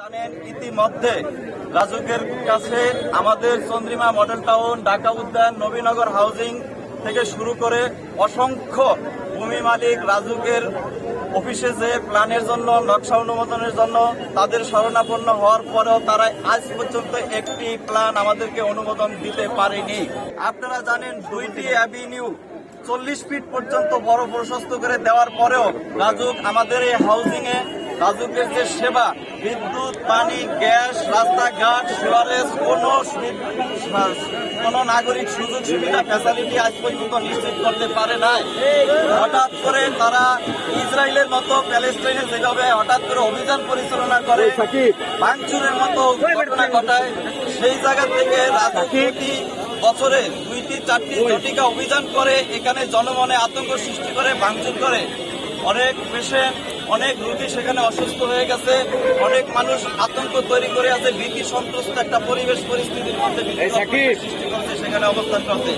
জানেন ইতিমধ্যে রাজুকের কাছে আমাদের চন্দ্রিমা মডেল টাউন, ঢাকা উদ্যান, নবীনগর হাউজিং থেকে শুরু করে অসংখ্য ভূমি মালিক রাজুকের অফিসে যে প্ল্যানের জন্য, নকশা অনুমোদনের জন্য তাদের শরণাপন্ন হওয়ার পরেও তারা আজ পর্যন্ত একটি প্ল্যান আমাদেরকে অনুমোদন দিতে পারেনি। আপনারা জানেন 2টি অ্যাভিনিউ 40 ফিট পর্যন্ত বড় প্রশস্ত করে দেওয়ার পরেও রাজুক আমাদের এই হাউজিংয়ে রাজুকের যে সেবা, বিদ্যুৎ, পানি, গ্যাস, রাস্তাঘাট, সিওয়ারেজ কোন নাগরিক সুযোগ সুবিধা ফ্যাসিলিটি আজ পর্যন্ত নিশ্চিত করতে পারে নাই। হঠাৎ করে তারা ইসরায়েলের মতো প্যালেস্টাইনে যেভাবে হঠাৎ করে অভিযান পরিচালনা করে ভাঙচুরের মতো ঘটনা ঘটায়, সেই জায়গা থেকে রাজনীতি বছরে 2-4টি জটিকা অভিযান করে এখানে জনমনে আতঙ্ক সৃষ্টি করে, ভাঙচুর করে। অনেক পেশেন্ট, অনেক রোগী সেখানে অসুস্থ হয়ে গেছে, অনেক মানুষ আতঙ্ক তৈরি করে আছে, ভীতি সন্ত্রস্ত একটা পরিবেশ পরিস্থিতির মধ্যে সৃষ্টি করছে সেখানে অবস্থান করছে।